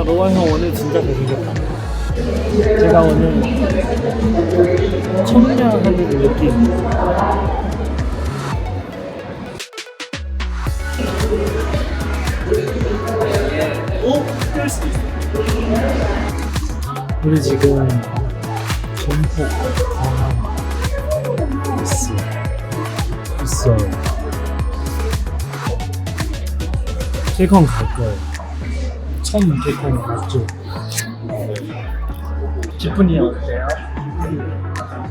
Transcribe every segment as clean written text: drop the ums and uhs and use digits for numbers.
노원 형 오늘 진짜 잘생겼다. 제가 오늘 청량하는 느낌. 우리 지금 전폭 광안 있어. 케이콘 갈 거예요. 처음 케이콘 맞죠? 기분이 어때요?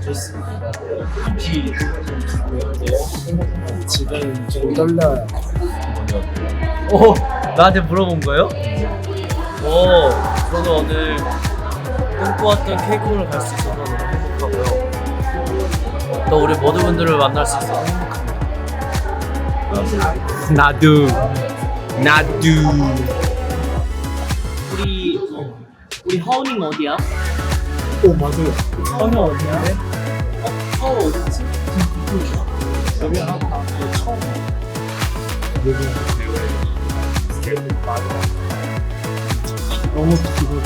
좋습니다. 지금 좀 떨려요. 오, 나한테 물어본 거예요? 오, 저도 오늘 꿈꿔왔던 케이콘을 갈 수 있어서 너무 행복하고요. 또 우리 모든 분들을 만날 수 있어서 행복합니다. 나도. 우리 허우님 어디야? 오 맞아요. 처음에 어디인데? 허우 어디지? 여기 아까 처음 여기 너무 기분이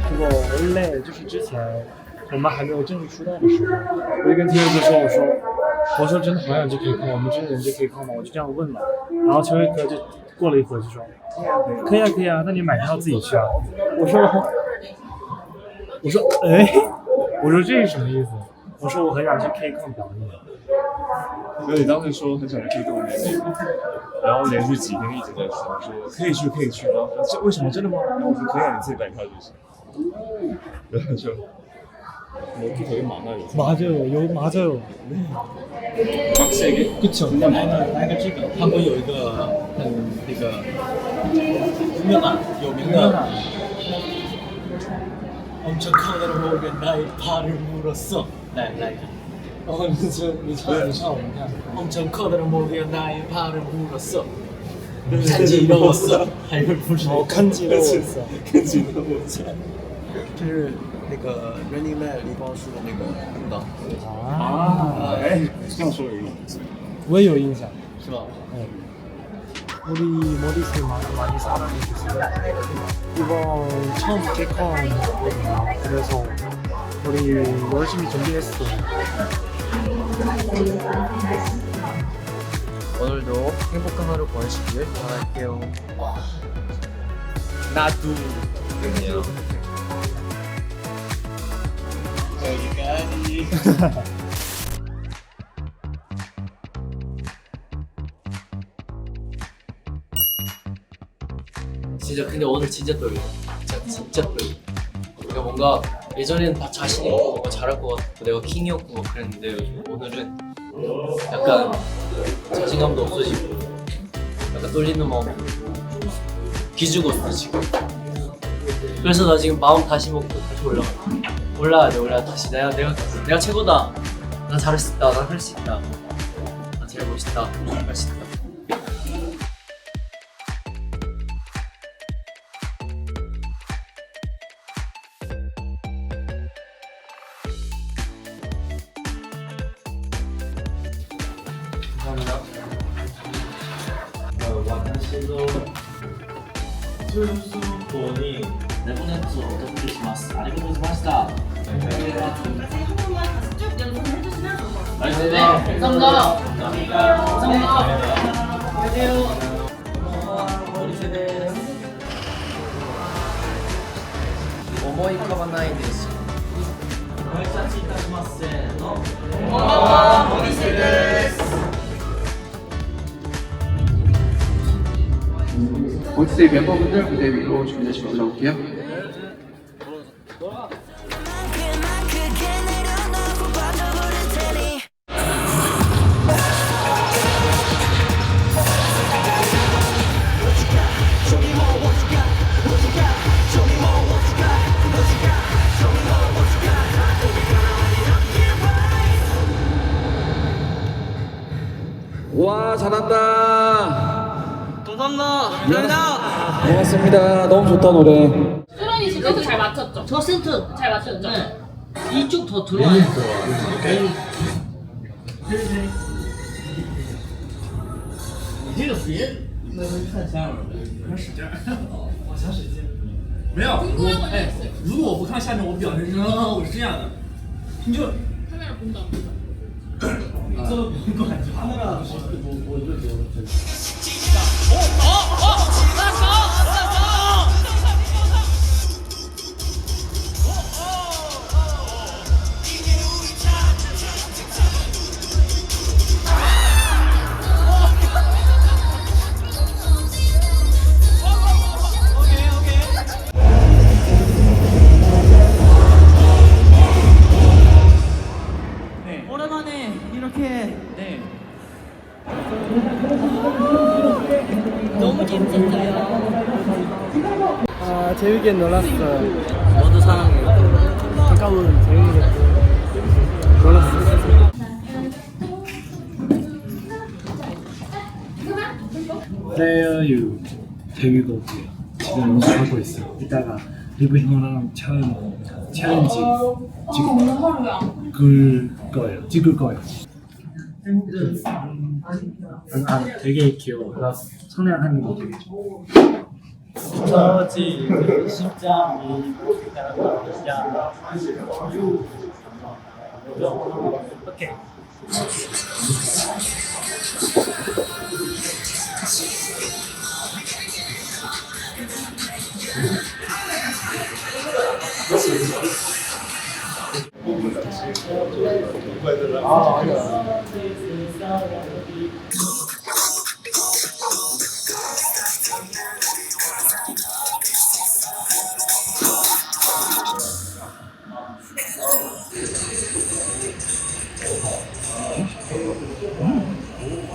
그거 원래就是之前我们还没有正式出道的时候，我就跟天哥说，我说真的好想去 K 空，我们真的能去 K 空吗？我就这样问了，然后秋叶哥就过了一会儿就说，可以啊可以啊，那你买票自己去啊。我说哎，我说这是什么意思？我说我很想去 K 空表演。所以你当时说很想去 K 空表演，然后连续几天一直在说可以去，然后这为什么真的吗？然后我说可以啊，你自己买票就行。然后就뭐 되게 많아요. 맞아요. 빡세게? 그쵸. 나이가 지금 한국有一个那个有名的 엄청 커다란 목에 나의 팔을 물었어. 네.你唱我们看。 엄청 커다란 목에 나의 팔을 물었어. 간지러웠어. 看肌肉，就是那个 Running Man 李光洙的那个舞蹈哎，这样说有意思。我也有印象。是吧？ 우리 머리색 많이 사랑해주세요. 이번 처음 개콘이거든요. 그래서 우리 열심히 준비했어. 오늘도 행복한 하루 보내시길 바랄게요. 나도. 안녕. 여기까지. 진짜 근데 오늘 진짜 떨려. 진짜 떨려. 그러니까 뭔가 예전에는 다 자신 있고 뭔가 잘할 것 같고 내가 킹이었고 막 그랬는데 오늘은 약간 자신감도 없어지고 약간 떨리는 마음 기죽어 있어 지금. 그래서 나 지금 마음 다시 먹고 다시 올라가야 돼. 다시 내가 최고다. 난 잘할 수 있다. 난 할 수 있다. 난 제일 멋있다. 할 수 있다. 감사합니다. 私のトゥースーポーにレモネッツをお届けします。ありがとうございました。 思い浮かばないです。ご挨拶いたします。せーの。 모티스의 멤버분들 무대 위로 준비되시면 올라올게요. 와, 잘한다. 감사합니다. 고맙습니다. 너무 좋다 노래. 수련이 지금 잘 맞췄죠? 저 센터 잘 맞췄죠? 네. 이쪽 더 들어와요.你这个别没有，如果我不看下面，我表情我是这样的，你就 카메라 본다. 这个不管카메라我就觉得。 오랜만에 이렇게 너무 재밌었어요. 아 재밌게 놀았어요. 모두 사랑해요. 가까운 재밌게 놀았어요. 레어유 재미가 없고요. 지금 연습하고 있어요. 이따가 리브 형이랑 처음 챌린지 찍을 거예요. 되게 귀여워. 성량하는 거 되게 좋아. 저지 심장이 야.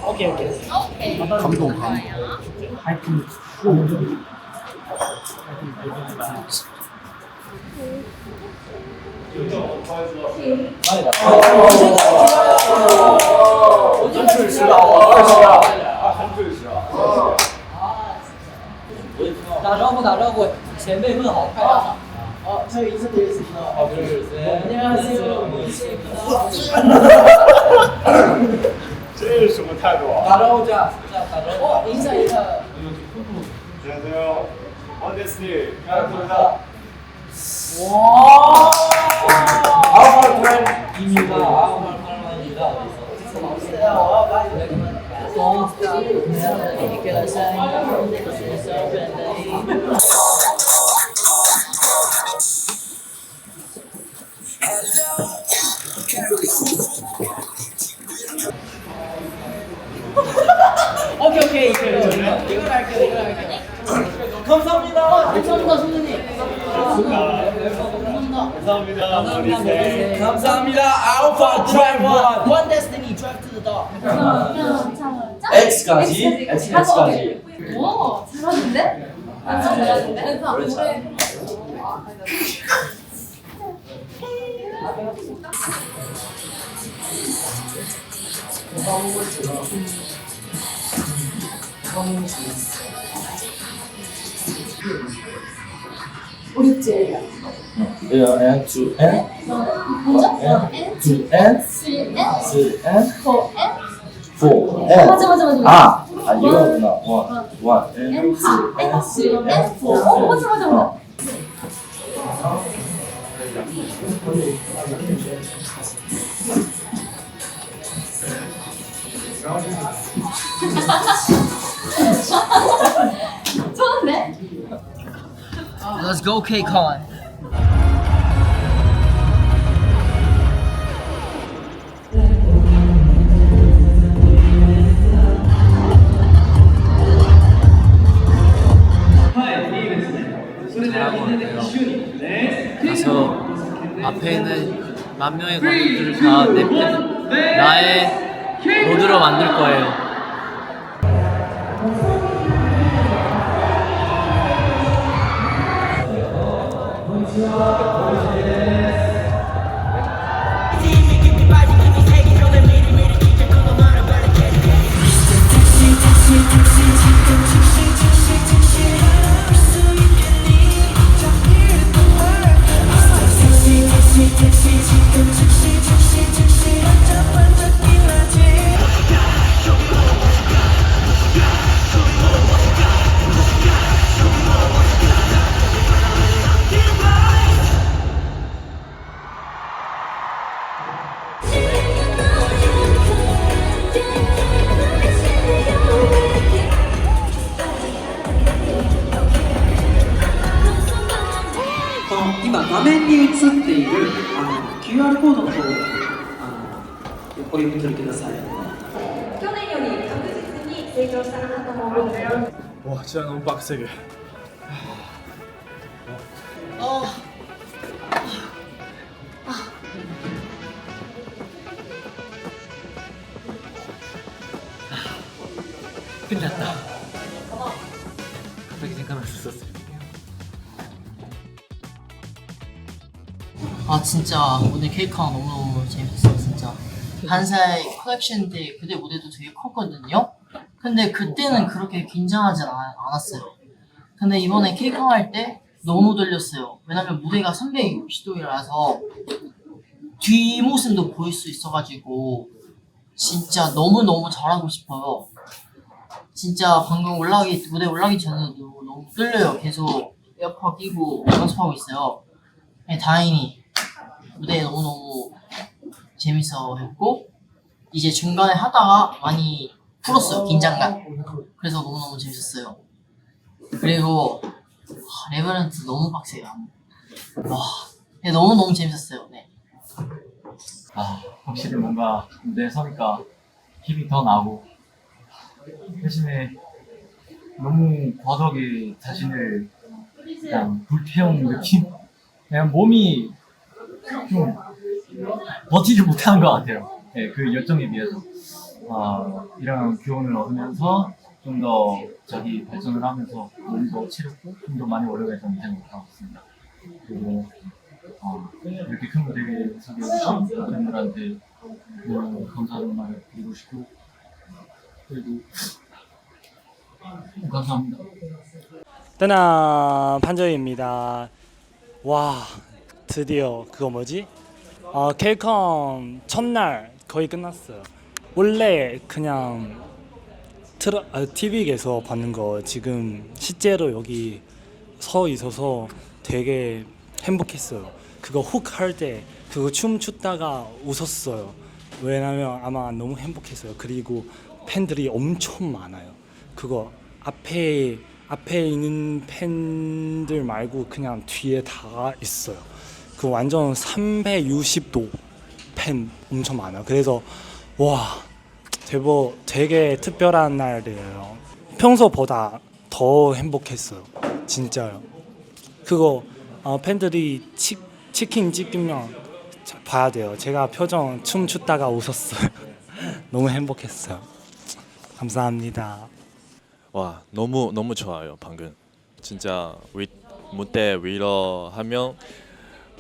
오케이. 오케이. 감동. 하이팅.打招呼，前辈问好，快打。 저희 인사드리겠습니다. 안녕하세요. 这是什么态度啊？打招呼这样打招呼。인사. 안녕하세요. 원데스니. 감사합니다. 와. 아홉 발입니다. 아홉 발입니다. Don't stop because I know this is already. 오케이. 이걸 할게요. 감사합니다. 선생님. 감사합니다. 알파 드라이브 원 데스티니 드라이브 투 더 더. X까지. 오, 잘하는데? 완전 잘하는데? 노래. 어렵지? N to N, 먼저? N to N, 3N? 4N, 4N? 4N. 맞아. 아 이거구나. One, N, N, 2N, 3N, 4. 오, 맞아. 좋은데? Let's go K-Con. 잘하고 왔네요. 가서 앞에 있는 만 명의 관객들을 다 내 편, 나의 로드로 만들 거예요. 今画面に映っているQR コードの方をお読み取りください。去年より確実に成長したなと思う。 와 진짜 너무 빡세게. 끝났다. 갑자기 생각날 수 있었어요. 진짜 오늘 케이크가 너무너무 재밌었어요. 진짜 반사이 컬렉션 때 그때 무대도 되게 컸거든요. 근데 그때는 그렇게 긴장하진 않았어요. 근데 이번에 케이크 할 때 너무 떨렸어요. 왜냐면 무대가 360도라서 뒷모습도 보일 수 있어가지고 진짜 너무너무 잘하고 싶어요. 진짜 방금 무대 올라가기 전에도 너무 떨려요. 계속 에어팟 끼고 연습하고 있어요. 네, 다행히 무대 너무너무 재밌어 했고 이제 중간에 하다가 많이 풀었어요. 긴장감. 그래서 너무너무 재밌었어요. 그리고 레버넌트 너무 빡세요. 네, 너무너무 재밌었어요. 네. 확실히 뭔가 무대에 서니까 힘이 더 나고 대신에 너무 과도하게 자신을 그냥 불태운 느낌? 그냥 몸이 좀 버티지 못하는 것 같아요. 네, 그 열정에 비해서 이런 교훈을 얻으면서 좀 더 자기 발전을 하면서 몸도 치르고 좀 더 많이 월요일에 생각하고 있습니다. 그리고 이렇게 큰 무대에 서게 해주신 팬들한테 너무 감사하는 말을 드리고 싶고 그리고 감사합니다. 떠나 판정입니다. 와 드디어 그거 뭐지? 케이콘 첫날 거의 끝났어요. 원래 그냥 TV에서 봤는 거 지금 실제로 여기 서 있어서 되게 행복했어요. 그거 훅 할 때 그거 춤 추다가 웃었어요. 왜냐면 아마 너무 행복했어요. 그리고 팬들이 엄청 많아요. 그거 앞에 있는 팬들 말고 그냥 뒤에 다 있어요. 그 완전 360도 팬 엄청 많아요. 그래서 와 대박 되게 특별한 날이에요. 평소보다 더 행복했어요. 진짜요. 그거 팬들이 치킨 찍으면 봐야 돼요. 제가 표정 춤 추다가 웃었어요. 너무 행복했어요. 감사합니다. 와 너무 좋아요. 방금 진짜 무대 위로 하면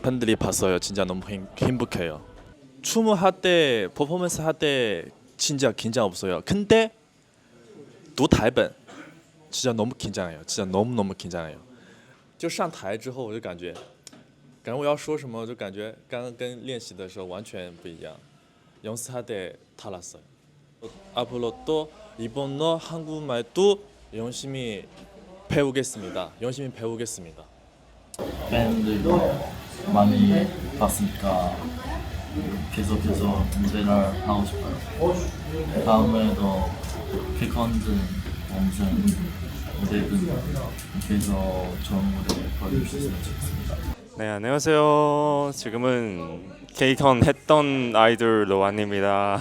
팬들이 봤어요. 진짜 너무 행복해요. 춤을 할 때 퍼포먼스 할 때 진짜 긴장 없어요. 근데读台本 진짜 너무 긴장해요. 진짜 너무 긴장해요. 就上台之后我就感觉我要说什么就感觉刚刚跟练习的时候完全不一样. 연습할 때 달랐어요. 앞으로도 이번에 한국말도 열심히 배우겠습니다. 팬들도 많이 봤으니까 계속해서 무대를 하고 싶어요. 다음에도 케이콘든 웜슨 무대든 계속 좋은 무대 보여주셨으면 좋겠습니다. 네, 안녕하세요. 지금은 케이콘 했던 아이돌 로안입니다.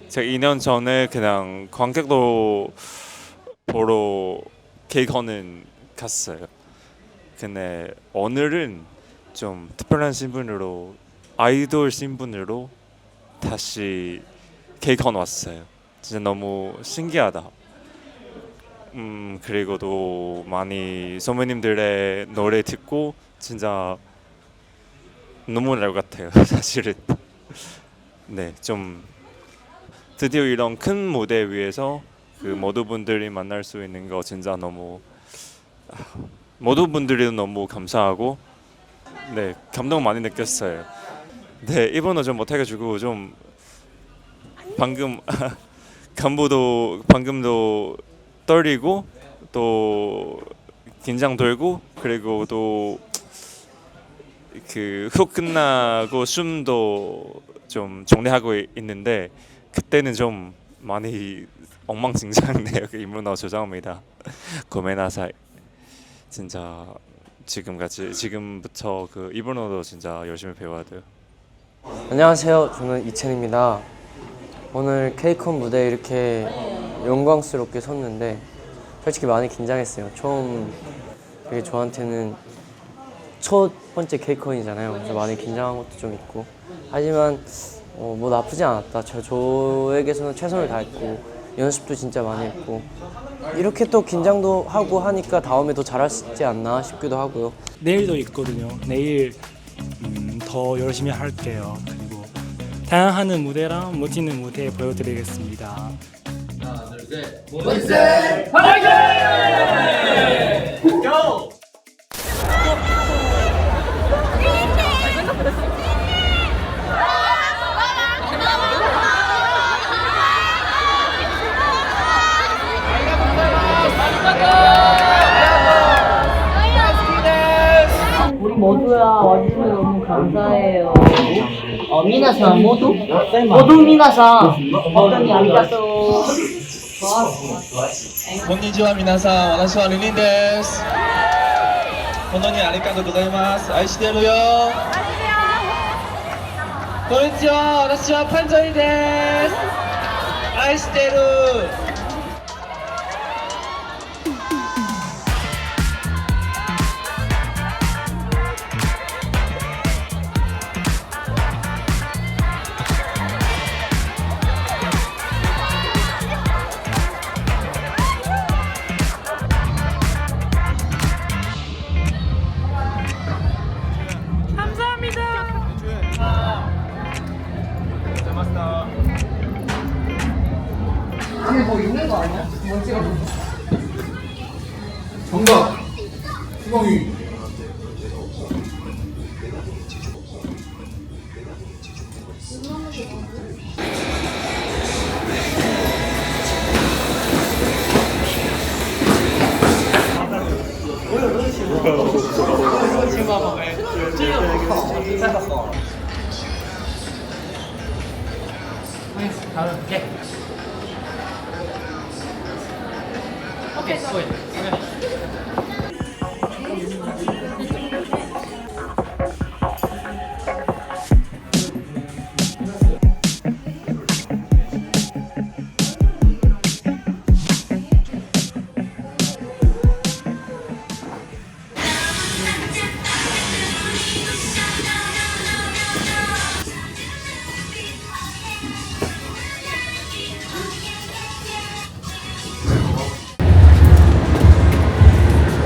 제가 2년 전에 그냥 관객도 보러 케이콘은 갔어요. 근데 오늘은 좀 특별한 신분으로 아이돌 신분으로 다시 케이콘 왔어요. 진짜 너무 신기하다. 그리고 또 많이 선배님들의 노래 듣고 진짜 눈물 날 것 같아요. 사실은. 네, 좀 드디어 이런 큰 무대 위에서 그 모든 분들이 만날 수 있는 거 진짜 너무 모든 분들이 너무 감사하고 네 감동 많이 느꼈어요. 네 일본어 좀 못해가지고 좀 방금 방금도 떨리고 또 긴장되고 그리고 또 그 훅 끝나고 숨도 좀 정리하고 있는데 그때는 좀 많이 엉망진창네요. 그 인물너 죄송합니다. 고메나사이. 진짜 지금부터 그 일본어도 진짜 열심히 배워야 돼요. 안녕하세요. 저는 이첸입니다. 오늘 K-콘 무대에 이렇게 영광스럽게 섰는데 솔직히 많이 긴장했어요. 처음 되게 저한테는 첫 번째 K-콘이잖아요. 그래서 많이 긴장한 것도 좀 있고 하지만 뭐 나쁘지 않았다. 저에게서는 최선을 다했고 연습도 진짜 많이 했고 이렇게 또 긴장도 하고 하니까 다음에 더 잘할 수 있지 않나 싶기도 하고요. 내일도 있거든요. 내일 더 열심히 할게요. 그리고 다양한 무대랑 멋지는 무대 보여드리겠습니다. 하나, 둘, 셋. 몬스터 파이팅! 고! 우리 모두야 와주셔서 너무 감사해요. 미나상 모두 미나상 어떤 아리가또. こんにちは皆さん、私はリリンです。本当にありがとうございます。愛してるよ。こんにちは、私はパンジョリです。愛してる。 안에 뭐 있는 거 아니야? 뭐 찍어줘. 정답! 수경이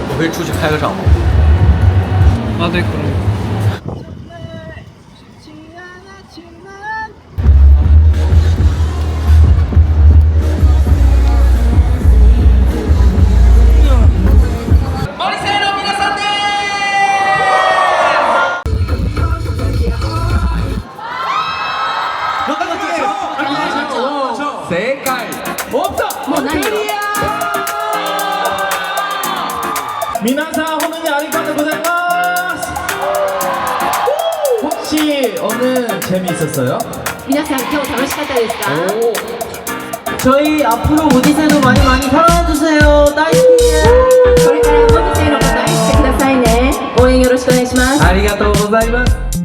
我可以出去开个场吗？啊，对，可以。 正解없다! 뭐 클리어! 皆さん本当にありがとうございます 혹시 오늘 재미있었어요? 皆さん今日楽しかったですか 저희 앞으로 오디세도 많이 사랑해주세요. 나이스이에요. これからもオディセイのこと愛してくださいね応援よろしくお願いしますありがとうございます